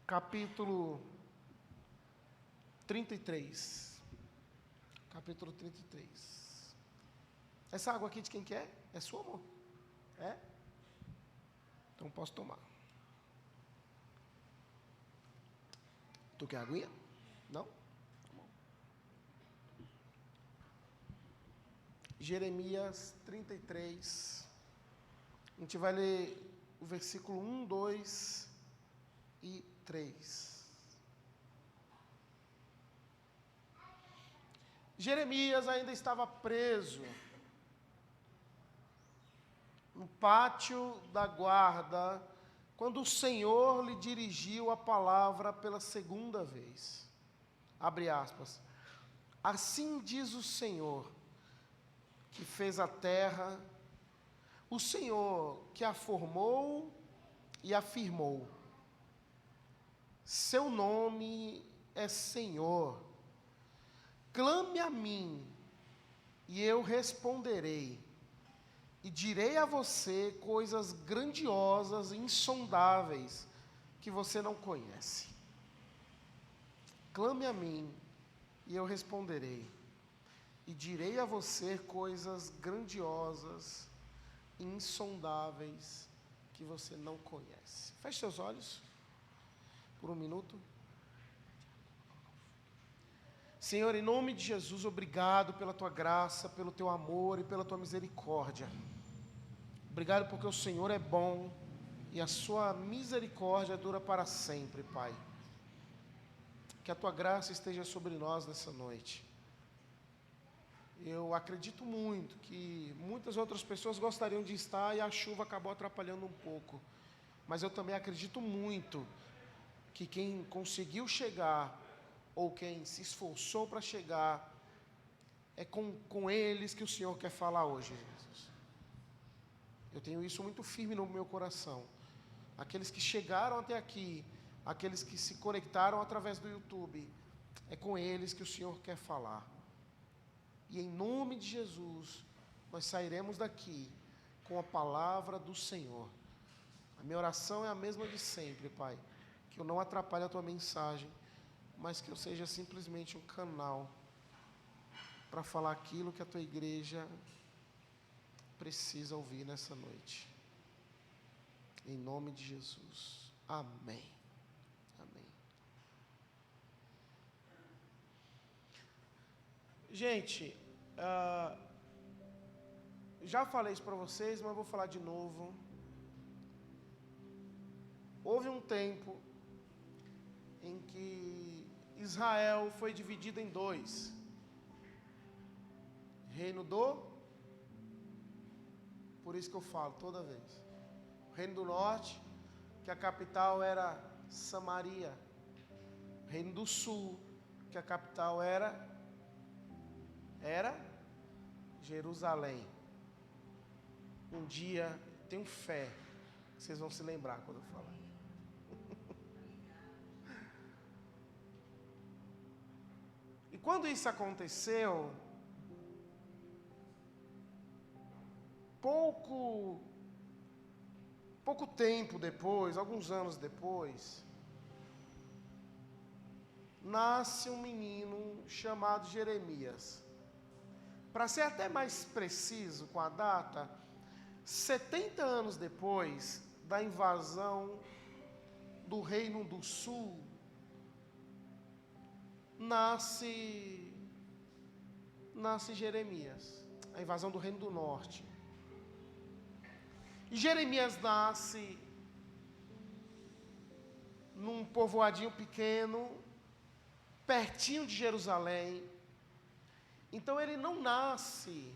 capítulo 33. Capítulo 33. Essa água aqui de quem que é? É sua, amor? É? Então posso tomar. Tu quer aguinha? Não? Tá bom. Jeremias 33. A gente vai ler o versículo 1, 2 e 3. Jeremias ainda estava preso no pátio da guarda, quando o Senhor lhe dirigiu a palavra pela segunda vez. Abre aspas. Assim diz o Senhor, que fez a terra, o Senhor que a formou e a firmou. Seu nome é Senhor. Clame a mim, e eu responderei, e direi a você coisas grandiosas e insondáveis que você não conhece. Clame a mim, e eu responderei, e direi a você coisas grandiosas e insondáveis que você não conhece. Feche seus olhos por um minuto. Senhor, em nome de Jesus, obrigado pela tua graça, pelo teu amor e pela tua misericórdia. Obrigado porque o Senhor é bom e a sua misericórdia dura para sempre, Pai. Que a tua graça esteja sobre nós nessa noite. Eu acredito muito que muitas outras pessoas gostariam de estar e a chuva acabou atrapalhando um pouco. Mas eu também acredito muito que quem conseguiu chegar, ou quem se esforçou para chegar, é com eles que o Senhor quer falar hoje, Jesus. Eu tenho isso muito firme no meu coração. Aqueles que chegaram até aqui, aqueles que se conectaram através do YouTube, é com eles que o Senhor quer falar. E em nome de Jesus, nós sairemos daqui com a palavra do Senhor. A minha oração é a mesma de sempre, Pai. Que eu não atrapalhe a tua mensagem, mas que eu seja simplesmente um canal para falar aquilo que a tua igreja precisa ouvir nessa noite. Em nome de Jesus. Amém. Amém. Gente, já falei isso para vocês, mas vou falar de novo. Houve um tempo em que Israel foi dividido em dois. Reino por isso que eu falo toda vez. O Reino do Norte, que a capital era Samaria. O Reino do Sul, que a capital era Jerusalém. Um dia, tenho fé, que vocês vão se lembrar quando eu falar. E quando isso aconteceu, pouco tempo depois, alguns anos depois, nasce um menino chamado Jeremias. Para ser até mais preciso com a data, 70 anos depois da invasão do Reino do Sul, nasce Jeremias, a invasão do Reino do Norte. E Jeremias nasce num povoadinho pequeno, pertinho de Jerusalém. Então ele não nasce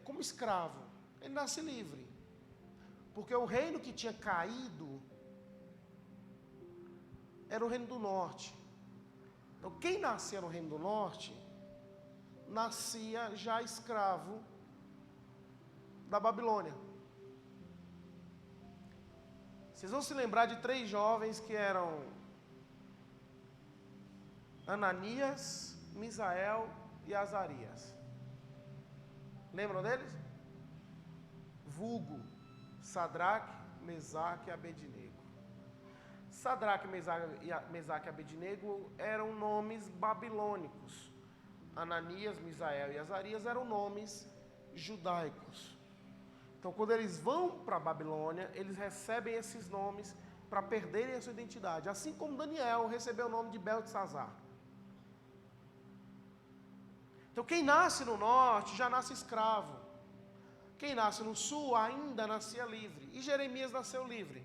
como escravo, ele nasce livre. Porque o reino que tinha caído era o Reino do Norte. Então quem nascia no Reino do Norte, nascia já escravo da Babilônia. Vocês vão se lembrar de 3 jovens que eram Ananias, Misael e Azarias. Lembram deles? Vulgo Sadraque, Mesaque e Abednego. Sadraque, Mesaque e Abednego eram nomes babilônicos. Ananias, Misael e Azarias eram nomes judaicos. Então, quando eles vão para a Babilônia, eles recebem esses nomes para perderem a sua identidade. Assim como Daniel recebeu o nome de Beltesazar. Então, quem nasce no norte já nasce escravo. Quem nasce no sul ainda nascia livre. E Jeremias nasceu livre.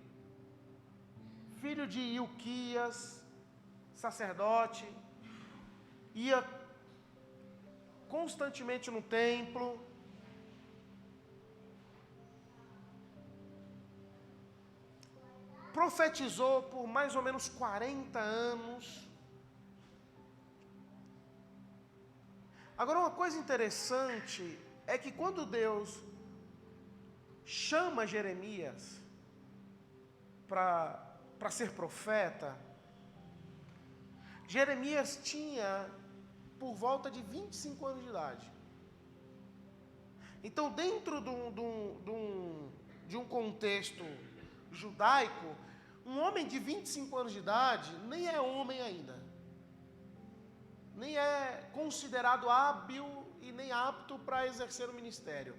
Filho de Ilquias, sacerdote, ia constantemente no templo. Profetizou por mais ou menos 40 anos. Agora, uma coisa interessante é que quando Deus chama Jeremias para ser profeta, Jeremias tinha por volta de 25 anos de idade. Então, dentro de um contexto judaico, um homem de 25 anos de idade nem é homem ainda. Nem é considerado hábil e nem apto para exercer o ministério.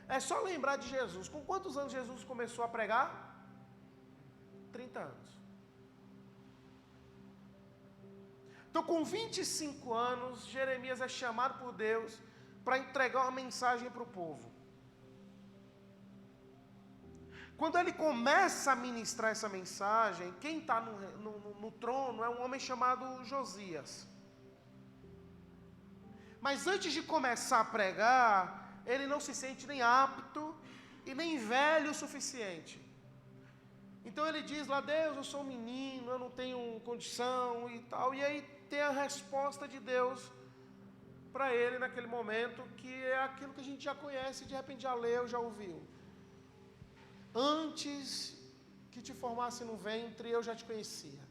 É só lembrar de Jesus. Com quantos anos Jesus começou a pregar? 30 anos. Então, com 25 anos, Jeremias é chamado por Deus para entregar uma mensagem para o povo. Quando ele começa a ministrar essa mensagem, quem está no trono é um homem chamado Josias. Mas antes de começar a pregar, ele não se sente nem apto e nem velho o suficiente. Então ele diz lá: Deus, eu sou um menino, eu não tenho condição e tal. E aí tem a resposta de Deus para ele naquele momento, que é aquilo que a gente já conhece, de repente já leu, já ouviu. Antes que te formasse no ventre, eu já te conhecia.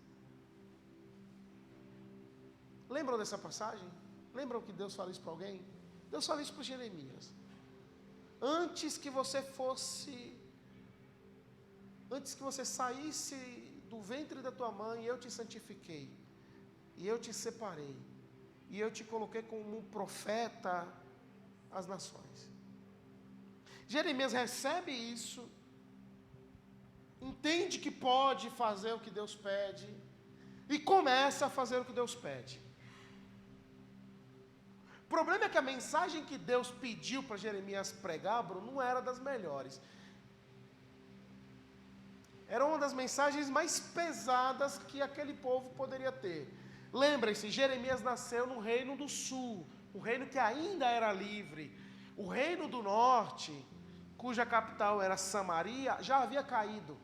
Lembram dessa passagem? Lembram que Deus fala isso para alguém? Deus fala isso para Jeremias. Antes que você saísse do ventre da tua mãe, eu te santifiquei, e eu te separei, e eu te coloquei como um profeta às nações. Jeremias recebe isso, entende que pode fazer o que Deus pede, e começa a fazer o que Deus pede. O problema é que a mensagem que Deus pediu para Jeremias pregar, Bruno, não era das melhores. Era uma das mensagens mais pesadas que aquele povo poderia ter. Lembrem-se, Jeremias nasceu no reino do sul, o reino que ainda era livre. O reino do norte, cuja capital era Samaria, já havia caído.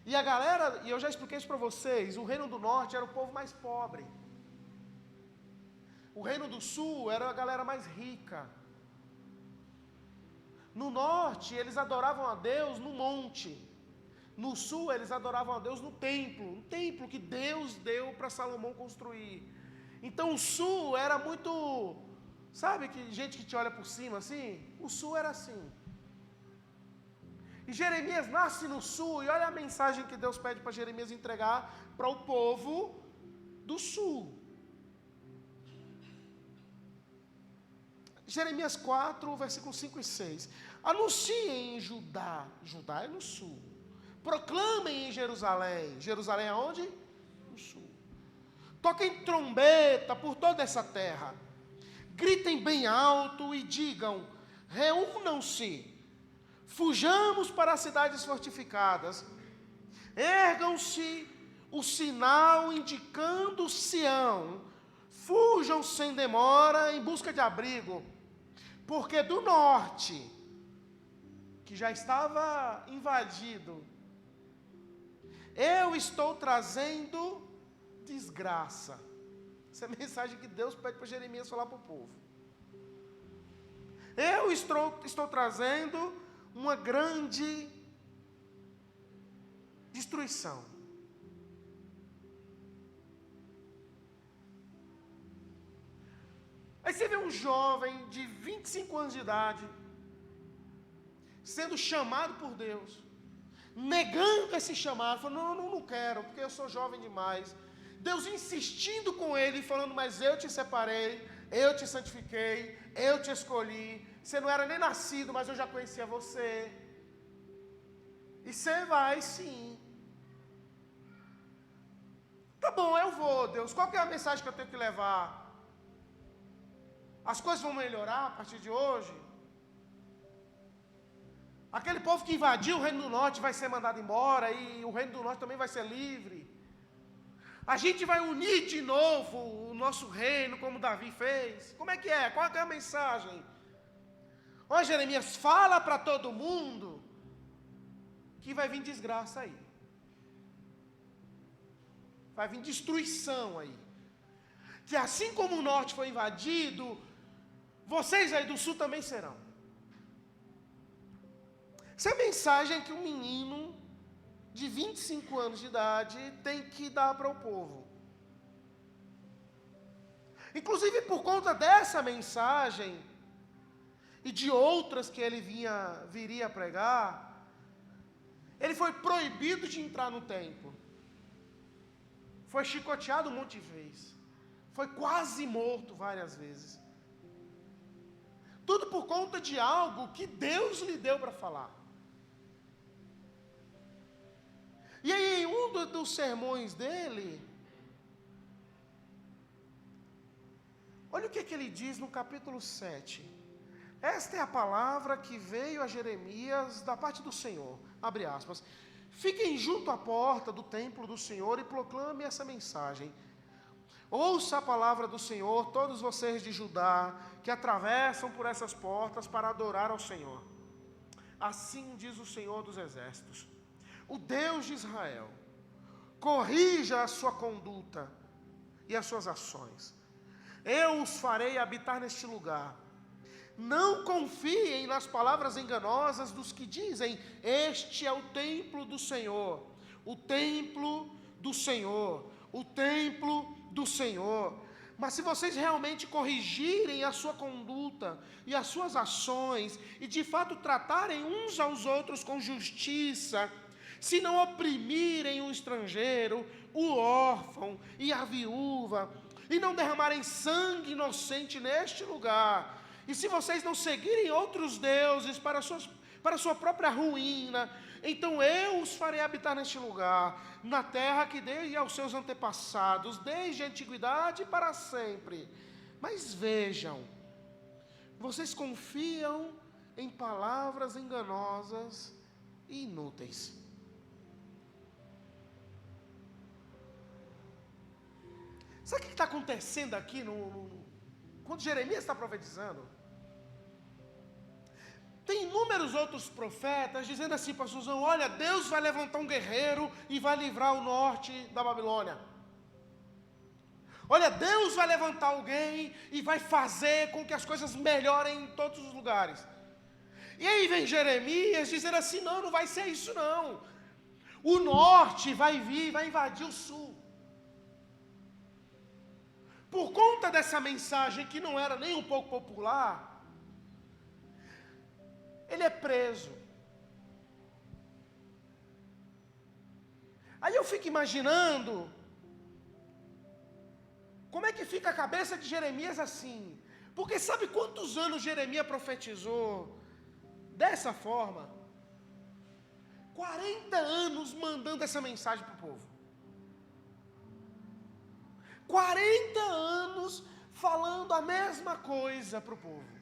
E a galera, e eu já expliquei isso para vocês, o reino do norte era o povo mais pobre. O reino do sul era a galera mais rica. No norte, eles adoravam a Deus no monte. No sul, eles adoravam a Deus no templo. Um templo que Deus deu para Salomão construir. Então, o sul era muito... Sabe que gente que te olha por cima assim? O sul era assim. E Jeremias nasce no sul, e olha a mensagem que Deus pede para Jeremias entregar para o povo do sul. Jeremias 4, versículos 5 e 6. Anunciem em Judá, Judá é no sul. Proclamem em Jerusalém, Jerusalém aonde? No sul. Toquem trombeta por toda essa terra. Gritem bem alto e digam: reúnam-se, fujamos para as cidades fortificadas. Ergam-se o sinal indicando Sião. Fujam sem demora em busca de abrigo. Porque do norte, que já estava invadido, eu estou trazendo desgraça. Essa é a mensagem que Deus pede para Jeremias falar para o povo. Eu estou trazendo uma grande destruição. Aí você vê um jovem de 25 anos de idade, sendo chamado por Deus, negando esse chamado, falou, não quero, porque eu sou jovem demais. Deus insistindo com ele, falando, mas eu te separei, eu te santifiquei, eu te escolhi, você não era nem nascido, mas eu já conhecia você. E você vai sim. Tá bom, eu vou, Deus. Qual que é a mensagem que eu tenho que levar? As coisas vão melhorar a partir de hoje? Aquele povo que invadiu o Reino do Norte vai ser mandado embora e o Reino do Norte também vai ser livre. A gente vai unir de novo o nosso reino, como Davi fez. Como é que é? Qual é a mensagem? Ó, Jeremias, fala para todo mundo que vai vir desgraça aí. Vai vir destruição aí. Que assim como o norte foi invadido, vocês aí do sul também serão. Essa é a mensagem que um menino de 25 anos de idade tem que dar para o povo. Inclusive por conta dessa mensagem e de outras que ele viria a pregar, ele foi proibido de entrar no templo. Foi chicoteado um monte de vezes. Foi quase morto várias vezes. Tudo por conta de algo que Deus lhe deu para falar. E aí, em um dos sermões dele, olha o que ele diz no capítulo 7. Esta é a palavra que veio a Jeremias da parte do Senhor. Abre aspas. Fiquem junto à porta do templo do Senhor e proclame essa mensagem. Ouça a palavra do Senhor, todos vocês de Judá, que atravessam por essas portas para adorar ao Senhor. Assim diz o Senhor dos Exércitos, o Deus de Israel: corrija a sua conduta e as suas ações. Eu os farei habitar neste lugar. Não confiem nas palavras enganosas dos que dizem, este é o templo do Senhor, o templo do Senhor, o templo do Senhor. Mas se vocês realmente corrigirem a sua conduta e as suas ações, e de fato tratarem uns aos outros com justiça, se não oprimirem o estrangeiro, o órfão e a viúva, e não derramarem sangue inocente neste lugar, e se vocês não seguirem outros deuses para a sua própria ruína, então eu os farei habitar neste lugar, na terra que dei aos seus antepassados, desde a antiguidade para sempre. Mas vejam, vocês confiam em palavras enganosas e inúteis. Sabe o que está acontecendo aqui quando Jeremias está profetizando? Tem inúmeros outros profetas dizendo assim, pastorzão, olha, Deus vai levantar um guerreiro e vai livrar o norte da Babilônia. Olha, Deus vai levantar alguém e vai fazer com que as coisas melhorem em todos os lugares. E aí vem Jeremias dizendo assim, não vai ser isso não. O norte vai vir, vai invadir o sul. Por conta dessa mensagem que não era nem um pouco popular, ele é preso. Aí eu fico imaginando como é que fica a cabeça de Jeremias assim. Porque sabe quantos anos Jeremias profetizou dessa forma? 40 anos mandando essa mensagem para o povo. 40 anos falando a mesma coisa para o povo.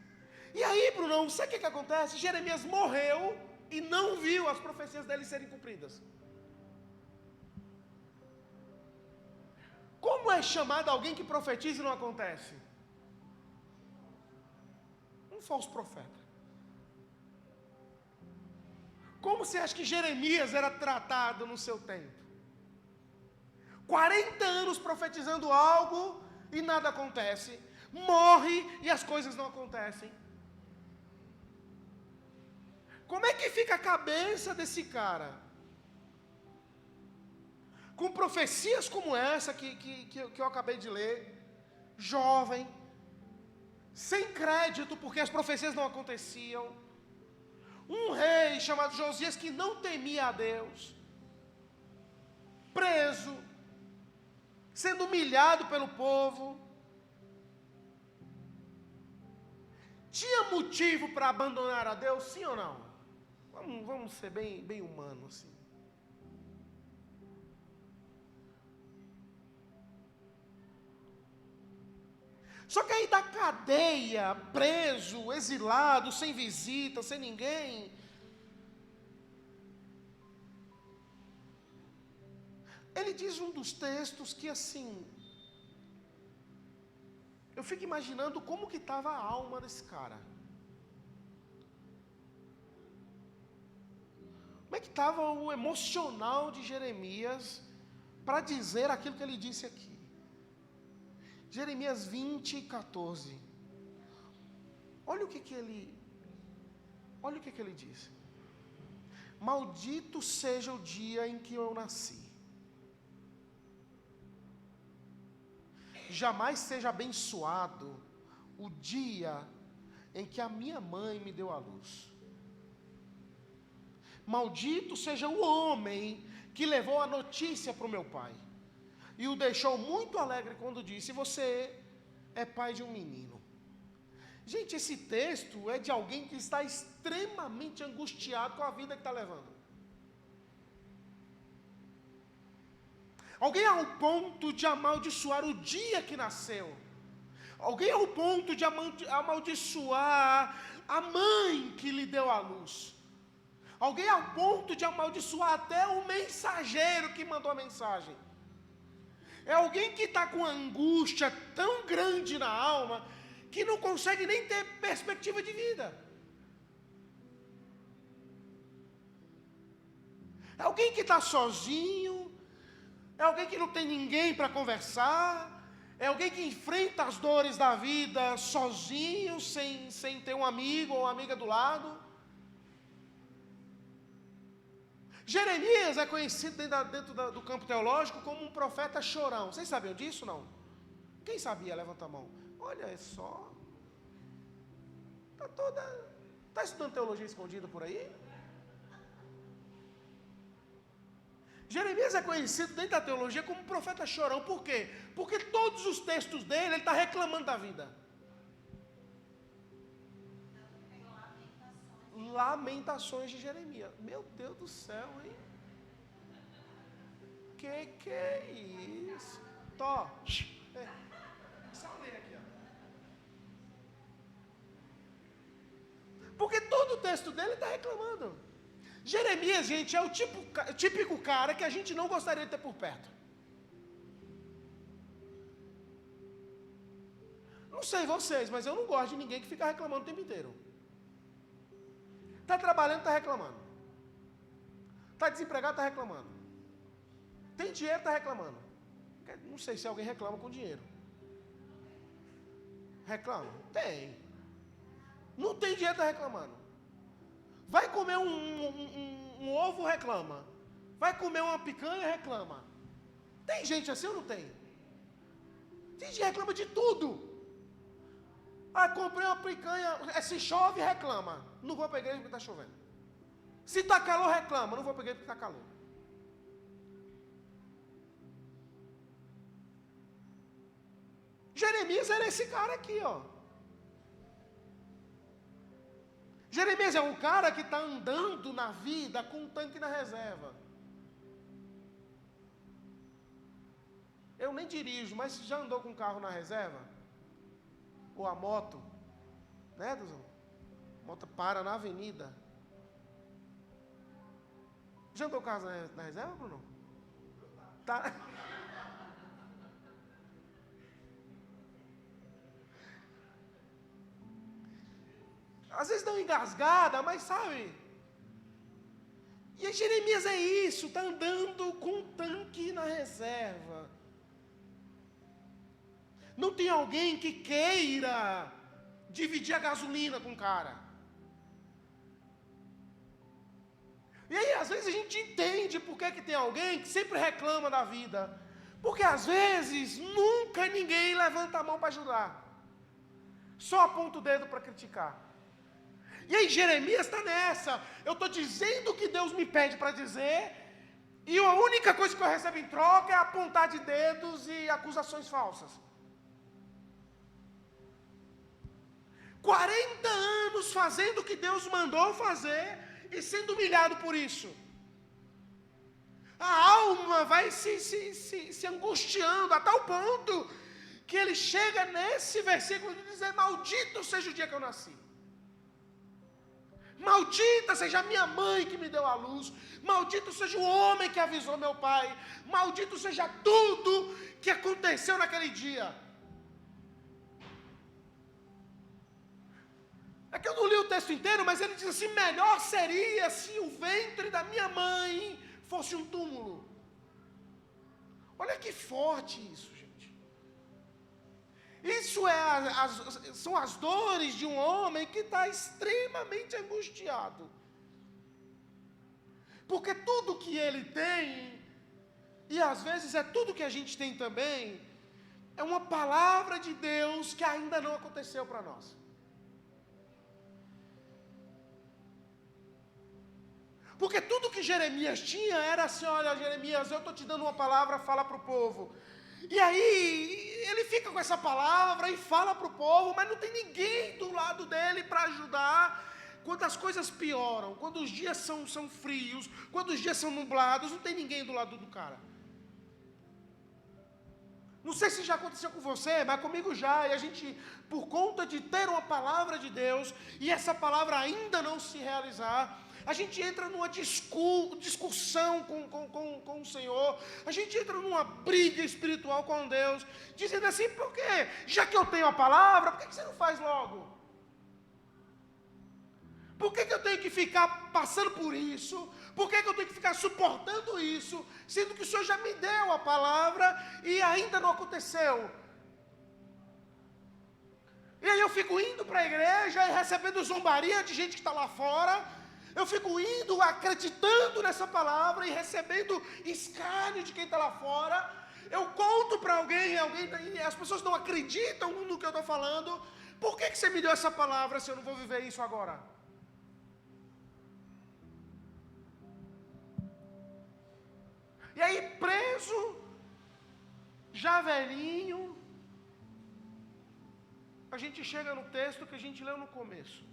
E aí, Brunão, sabe o que acontece? Jeremias morreu e não viu as profecias dele serem cumpridas. Como é chamado alguém que profetiza e não acontece? Um falso profeta. Como você acha que Jeremias era tratado no seu tempo? 40 anos profetizando algo e nada acontece. Morre e as coisas não acontecem. Como é que fica a cabeça desse cara? Com profecias como essa que eu acabei de ler, jovem, sem crédito porque as profecias não aconteciam, um rei chamado Josias que não temia a Deus, sendo humilhado pelo povo. Tinha motivo para abandonar a Deus, sim ou não? Vamos ser bem humanos, assim. Só que aí da cadeia, preso, exilado, sem visita, sem ninguém, ele diz um dos textos que assim, eu fico imaginando como que estava a alma desse cara. Como é que estava o emocional de Jeremias para dizer aquilo que ele disse aqui? Jeremias 20, 14. Olha o que ele diz. Maldito seja o dia em que eu nasci. Jamais seja abençoado o dia em que a minha mãe me deu à luz. Maldito seja o homem que levou a notícia para o meu pai e o deixou muito alegre quando disse: você é pai de um menino. Gente, esse texto é de alguém que está extremamente angustiado com a vida que está levando. Alguém ao ponto de amaldiçoar o dia que nasceu. Alguém ao ponto de amaldiçoar a mãe que lhe deu a luz. Alguém ao ponto de amaldiçoar até o mensageiro que mandou a mensagem. É alguém que está com angústia tão grande na alma que não consegue nem ter perspectiva de vida. É alguém que está sozinho. É alguém que não tem ninguém para conversar. É alguém que enfrenta as dores da vida sozinho, sem ter um amigo ou uma amiga do lado. Jeremias é conhecido dentro do campo teológico como um profeta chorão. Vocês sabiam disso, não? Quem sabia? Levanta a mão. Olha, é só... Está estudando teologia escondida por aí? Jeremias é conhecido dentro da teologia como um profeta chorão. Por quê? Porque todos os textos dele, ele está reclamando da vida. Lamentações de Jeremias. Meu Deus do céu, hein? Que é isso? Tó. Só ler aqui, ó. Porque todo o texto dele está reclamando. Jeremias, gente, é o típico cara que a gente não gostaria de ter por perto. Não sei vocês, mas eu não gosto de ninguém que fica reclamando o tempo inteiro. Está trabalhando, está reclamando. Está desempregado, está reclamando. Tem dinheiro, está reclamando. Não sei se alguém reclama com dinheiro. Reclama? Tem. Não tem dinheiro, está reclamando. Vai comer um ovo, reclama. Vai comer uma picanha, reclama. Tem gente assim ou não tem? Tem gente que reclama de tudo. Ah, comprei uma picanha, se chove, reclama. Não vou para a igreja porque está chovendo. Se está calor, reclama. Não vou para a igreja porque está calor. Jeremias era esse cara aqui, ó. Jeremias é um cara que está andando na vida com um tanque na reserva. Eu nem dirijo, mas já andou com um carro na reserva? Ou a moto? Né, Duzão? A moto para na avenida. Já andou com o carro na reserva, Bruno? Tá. Às vezes dá uma engasgada, mas sabe? E Jeremias é isso, está andando com um tanque na reserva. Não tem alguém que queira dividir a gasolina com o cara. E aí, às vezes, a gente entende por que tem alguém que sempre reclama da vida. Porque, às vezes, nunca ninguém levanta a mão para ajudar. Só aponta o dedo para criticar. E aí Jeremias está nessa. Eu estou dizendo o que Deus me pede para dizer, e a única única coisa que eu recebo em troca é apontar de dedos e acusações falsas. 40 anos fazendo o que Deus mandou fazer e sendo humilhado por isso. A alma vai se angustiando a tal ponto que ele chega nesse versículo de dizer: maldito seja o dia que eu nasci. Maldita seja a minha mãe que me deu a luz. Maldito seja o homem que avisou meu pai. Maldito seja tudo que aconteceu naquele dia. É que eu não li o texto inteiro, mas ele diz assim: melhor seria se o ventre da minha mãe fosse um túmulo. Olha que forte isso, gente. Isso são as dores de um homem que está extremamente angustiado. Porque tudo que ele tem, e às vezes é tudo que a gente tem também, é uma palavra de Deus que ainda não aconteceu para nós. Porque tudo que Jeremias tinha era assim: olha, Jeremias, eu estou te dando uma palavra, fala para o povo. E aí, ele fica com essa palavra e fala para o povo, mas não tem ninguém do lado dele para ajudar. Quando as coisas pioram, quando os dias são frios, quando os dias são nublados, não tem ninguém do lado do cara. Não sei se já aconteceu com você, mas comigo já. E a gente, por conta de ter uma palavra de Deus, e essa palavra ainda não se realizar, a gente entra numa discussão com o Senhor, a gente entra numa briga espiritual com Deus, dizendo assim: por quê? Já que eu tenho a palavra, por que você não faz logo? Por que eu tenho que ficar passando por isso? Por que eu tenho que ficar suportando isso, sendo que o Senhor já me deu a palavra e ainda não aconteceu? E aí eu fico indo para a igreja e recebendo zombaria de gente que está lá fora. Eu fico indo, acreditando nessa palavra e recebendo escárnio de quem está lá fora. Eu conto para alguém, e as pessoas não acreditam no que eu estou falando. Por que você me deu essa palavra se eu não vou viver isso agora? E aí, preso, já velhinho, a gente chega no texto que a gente leu no começo.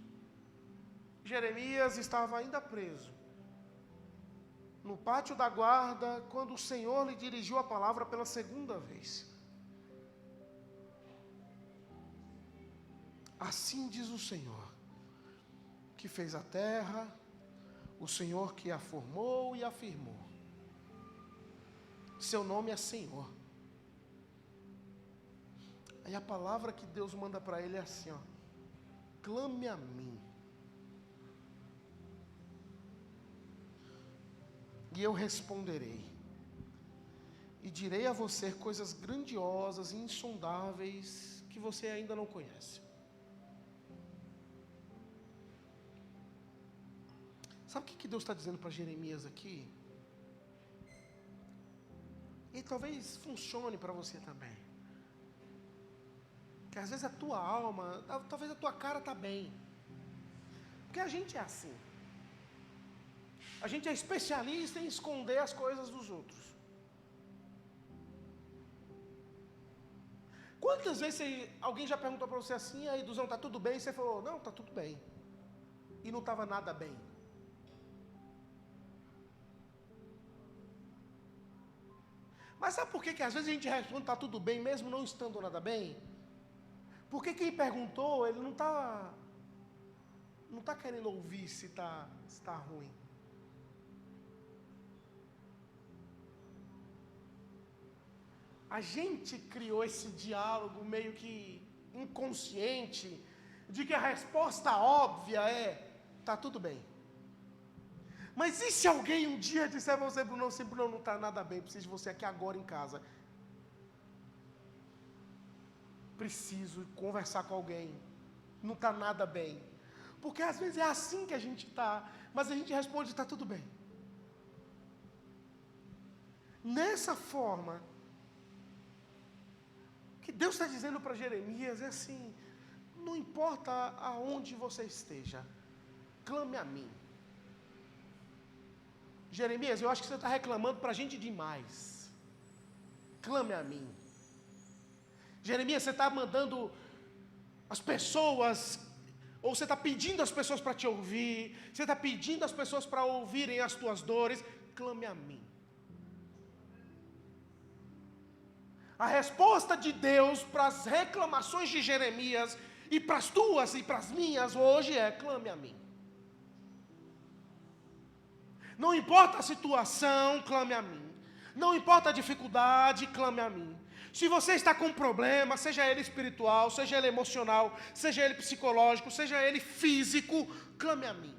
Jeremias estava ainda preso, no pátio da guarda, quando o Senhor lhe dirigiu a palavra pela segunda vez. Assim diz o Senhor, que fez a terra, o Senhor que a formou e a firmou. Seu nome é Senhor. Aí a palavra que Deus manda para ele é assim, ó: clame a mim, e eu responderei, e direi a você coisas grandiosas e insondáveis que você ainda não conhece. Sabe o que Deus está dizendo para Jeremias aqui? E talvez funcione para você também. Que às vezes a tua alma, talvez a tua cara está bem. Porque a gente é assim. A gente é especialista em esconder as coisas dos outros. Quantas vezes alguém já perguntou para você assim: aí, Duzão, está tudo bem? E você falou: não, está tudo bem. E não estava nada bem. Mas sabe por que às vezes a gente responde: está tudo bem, mesmo não estando nada bem? Porque quem perguntou, ele não está querendo ouvir se está ruim. A gente criou esse diálogo meio que inconsciente, de que a resposta óbvia é: está tudo bem. Mas e se alguém um dia disser para você: Bruno, não está nada bem, preciso de você aqui agora em casa. Preciso conversar com alguém, não está nada bem. Porque às vezes é assim que a gente está, mas a gente responde: está tudo bem. Nessa forma, que Deus está dizendo para Jeremias é assim: não importa aonde você esteja, clame a mim. Jeremias, eu acho que você está reclamando para a gente demais. Clame a mim. Jeremias, você está mandando as pessoas, ou você está pedindo as pessoas para te ouvir, você está pedindo as pessoas para ouvirem as tuas dores. Clame a mim. A resposta de Deus para as reclamações de Jeremias e para as tuas e para as minhas hoje é: clame a mim. Não importa a situação, clame a mim. Não importa a dificuldade, clame a mim. Se você está com um problema, seja ele espiritual, seja ele emocional, seja ele psicológico, seja ele físico, clame a mim.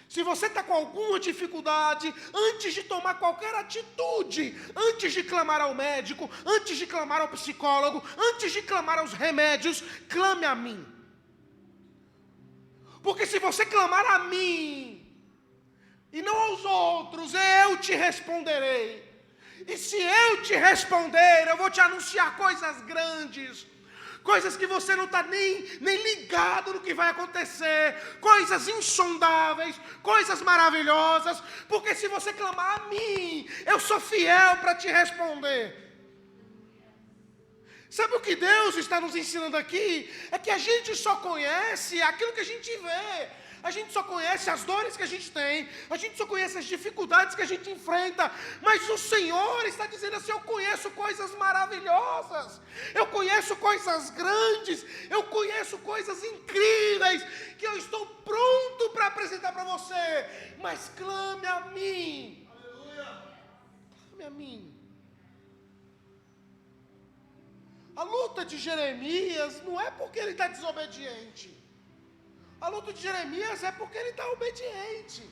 Se você está com alguma dificuldade, antes de tomar qualquer atitude, antes de clamar ao médico, antes de clamar ao psicólogo, antes de clamar aos remédios, clame a mim. Porque se você clamar a mim, e não aos outros, eu te responderei. E se eu te responder, eu vou te anunciar coisas grandes, coisas que você não está nem ligado no que vai acontecer, coisas insondáveis, coisas maravilhosas, porque se você clamar a mim, eu sou fiel para te responder. Sabe o que Deus está nos ensinando aqui? É que a gente só conhece aquilo que a gente vê. A gente só conhece as dores que a gente tem, a gente só conhece as dificuldades que a gente enfrenta, mas o Senhor está dizendo assim: eu conheço coisas maravilhosas, eu conheço coisas grandes, eu conheço coisas incríveis, que eu estou pronto para apresentar para você, mas clame a mim. Aleluia. Clame a mim. A luta de Jeremias não é porque ele está desobediente. A luta de Jeremias é porque ele está obediente.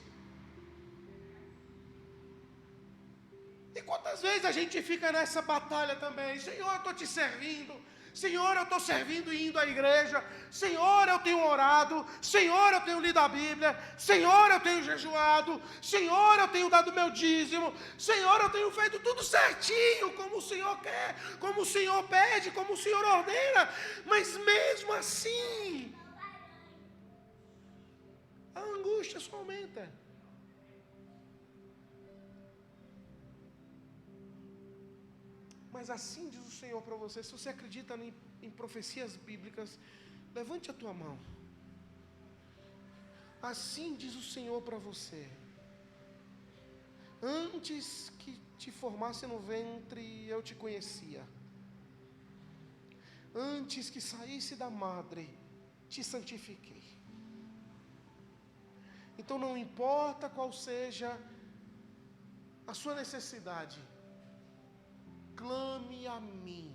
E quantas vezes a gente fica nessa batalha também? Senhor, eu estou te servindo. Senhor, eu estou servindo e indo à igreja. Senhor, eu tenho orado. Senhor, eu tenho lido a Bíblia. Senhor, eu tenho jejuado. Senhor, eu tenho dado meu dízimo. Senhor, eu tenho feito tudo certinho, como o Senhor quer, como o Senhor pede, como o Senhor ordena. Mas mesmo assim, a angústia só aumenta. Mas assim diz o Senhor para você: se você acredita em profecias bíblicas, levante a tua mão. Assim diz o Senhor para você: antes que te formasse no ventre, eu te conhecia. Antes que saísse da madre, te santifiquei. Então não importa qual seja a sua necessidade, clame a mim.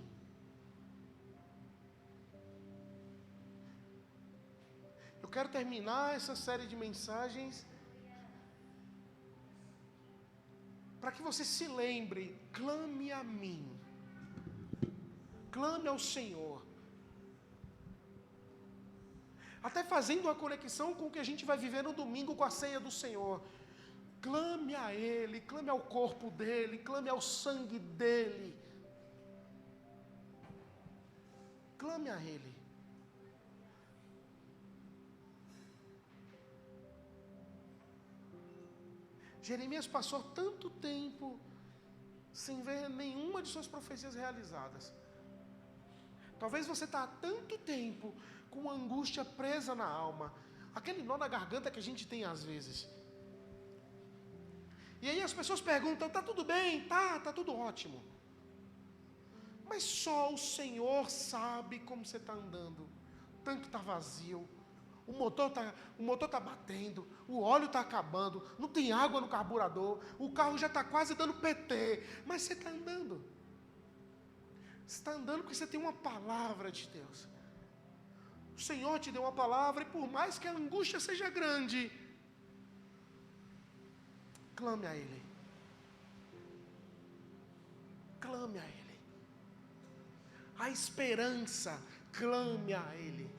Eu quero terminar essa série de mensagens para que você se lembre: clame a mim. Clame ao Senhor. Até fazendo uma conexão com o que a gente vai viver no domingo com a ceia do Senhor. Clame a Ele, clame ao corpo dEle, clame ao sangue dEle. Clame a Ele. Jeremias passou tanto tempo sem ver nenhuma de suas profecias realizadas. Talvez você está há tanto tempo com uma angústia presa na alma, aquele nó na garganta que a gente tem às vezes. E aí as pessoas perguntam: está tudo bem? Tá tudo ótimo. Mas só o Senhor sabe como você está andando. O tanque está vazio, o motor tá batendo, o óleo está acabando, não tem água no carburador, o carro já está quase dando PT, mas você está andando. Você está andando porque você tem uma palavra de Deus. O Senhor te deu uma palavra, e por mais que a angústia seja grande, clame a Ele. Clame a Ele. A esperança, clame a Ele.